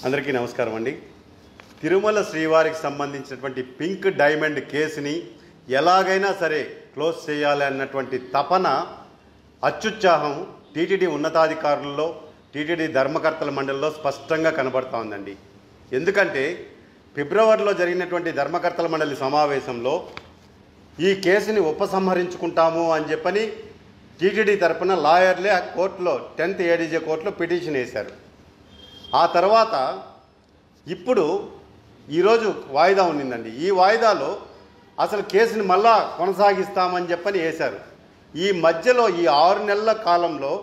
అందరికీ నమస్కారం అండి. తిరుమల శ్రీవారికి సంబంధించినటువంటి పింక్ డైమండ్ కేసుని ఎలాగైనా సరే క్లోజ్ చేయాలి అన్నటువంటి తపన, అత్యుత్సాహం టీటీడీ ఉన్నతాధికారుల్లో, టీటీడీ ధర్మకర్తల మండలిలో స్పష్టంగా కనబడుతూ ఉందండి. ఎందుకంటే ఫిబ్రవరిలో జరిగినటువంటి ధర్మకర్తల మండలి సమావేశంలో ఈ కేసుని ఉపసంహరించుకుంటాము అని చెప్పని టీటీడీ తరపున లాయర్లే కోర్టులో 10th ADJ కోర్టులో పిటిషన్ వేశారు. ఆ తర్వాత ఇప్పుడు ఈరోజు వాయిదా ఉండిందండి. ఈ వాయిదాలో అసలు కేసుని మళ్ళా కొనసాగిస్తామని చెప్పని వేశారు. ఈ మధ్యలో ఈ 6 నెలల కాలంలో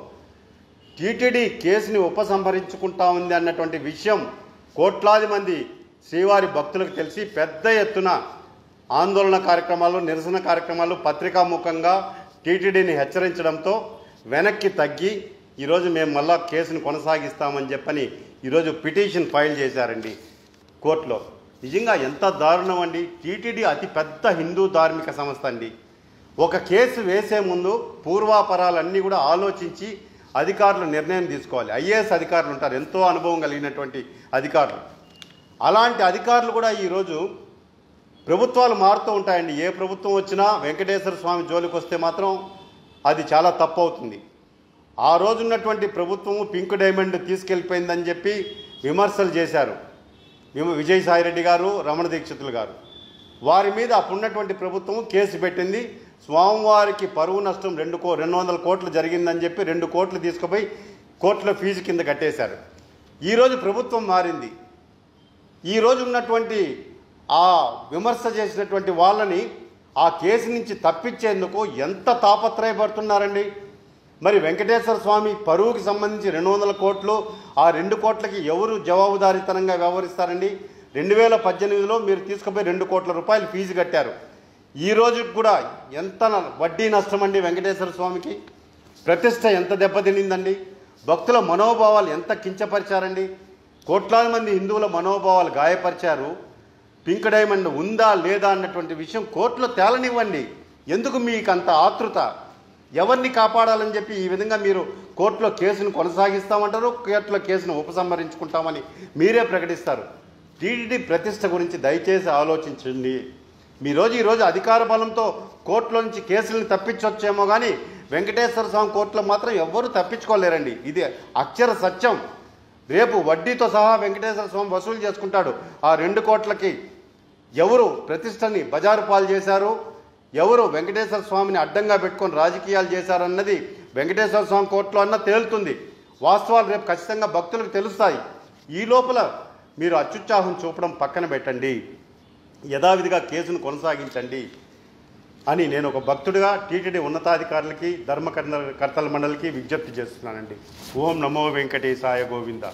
టీటీడీ కేసుని ఉపసంహరించుకుంటా ఉంది అన్నటువంటి విషయం కోట్లాది మంది శ్రీవారి భక్తులకు తెలిసి పెద్ద ఎత్తున ఆందోళన కార్యక్రమాలు, నిరసన కార్యక్రమాలు పత్రికాముఖంగా టీటీడీని హెచ్చరించడంతో వెనక్కి తగ్గి ఈరోజు మేము మళ్ళా కేసును కొనసాగిస్తామని చెప్పని ఈరోజు పిటిషన్ ఫైల్ చేశారండి కోర్టులో. నిజంగా ఎంత దారుణం అండి. టీటీడీ అతి పెద్ద హిందూ ధార్మిక సంస్థ అండి. ఒక కేసు వేసే ముందు పూర్వాపరాలన్నీ కూడా ఆలోచించి అధికారులు నిర్ణయం తీసుకోవాలి. IAS అధికారులు ఉంటారు, ఎంతో అనుభవం కలిగినటువంటి అధికారులు. అలాంటి అధికారులు కూడా ఈరోజు ప్రభుత్వాలు మారుతూ ఉంటాయండి. ఏ ప్రభుత్వం వచ్చినా వెంకటేశ్వర స్వామి జోలికి వస్తే మాత్రం అది చాలా తప్పు అవుతుంది. ఆ రోజున్నటువంటి ప్రభుత్వము పింక్ డైమండ్ తీసుకెళ్ళిపోయిందని చెప్పి విమర్శలు చేశారు విజయసాయిరెడ్డి గారు, రమణ దీక్షితులు గారు. వారి మీద అప్పుడున్నటువంటి ప్రభుత్వం కేసు పెట్టింది. స్వామివారికి పరువు నష్టం 200 కోట్లు జరిగిందని చెప్పి 2 కోట్లు తీసుకుపోయి కోర్టులో ఫీజు కింద కట్టేశారు. ఈరోజు ప్రభుత్వం మారింది. ఈరోజు ఉన్నటువంటి ఆ విమర్శ చేసినటువంటి వాళ్ళని ఆ కేసు నుంచి తప్పించేందుకు ఎంత తాపత్రయపడుతున్నారండి. మరి వెంకటేశ్వర స్వామి పరువుకి సంబంధించి 200 కోట్లు, ఆ 2 కోట్లకి ఎవరు జవాబుదారీతనంగా వ్యవహరిస్తారండి? 2018లో మీరు తీసుకుపోయి 2 కోట్ల రూపాయలు ఫీజు కట్టారు. ఈ రోజుకి కూడా ఎంత వడ్డీ నష్టం అండి వెంకటేశ్వర స్వామికి. ప్రతిష్ట ఎంత దెబ్బతినిందండి. భక్తుల మనోభావాలు ఎంత కించపరిచారండి. కోట్లాది మంది హిందువుల మనోభావాలు గాయపరిచారు. పింక్ డైమండ్ ఉందా లేదా అన్నటువంటి విషయం కోర్టులో తేలనివ్వండి. ఎందుకు మీకు అంత ఆతృత? ఎవరిని కాపాడాలని చెప్పి ఈ విధంగా మీరు కోర్టులో కేసును కొనసాగిస్తామంటారు, కోర్టులో కేసును ఉపసంహరించుకుంటామని మీరే ప్రకటిస్తారు. టీటీడీ ప్రతిష్ట గురించి దయచేసి ఆలోచించండి. ఈరోజు అధికార బలంతో కోర్టులో నుంచి కేసులను తప్పించవచ్చేమో కానీ వెంకటేశ్వర స్వామి కోర్టులో మాత్రం ఎవ్వరూ తప్పించుకోలేరండి. ఇది అక్షర సత్యం. రేపు వడ్డీతో సహా వెంకటేశ్వర స్వామి వసూలు చేసుకుంటాడు. ఆ 2 కోట్లకి ఎవరు ప్రతిష్టని బజారు పాలు చేశారు, ఎవరు వెంకటేశ్వర స్వామిని అడ్డంగా పెట్టుకొని రాజకీయాలు చేశారన్నది వెంకటేశ్వర స్వామి కోర్టులో అన్న తేలుతుంది. వాస్తవాలు రేపు ఖచ్చితంగా భక్తులకు తెలుస్తాయి. ఈ లోపల మీరు అత్యుత్సాహం చూపడం పక్కన పెట్టండి, యథావిధిగా కేసును కొనసాగించండి అని నేను ఒక భక్తుడిగా టీటీడీ ఉన్నతాధికారులకి, ధర్మకర్తల మండలికి విజ్ఞప్తి చేస్తున్నానండి. ఓం నమో వెంకటేశాయ గోవింద.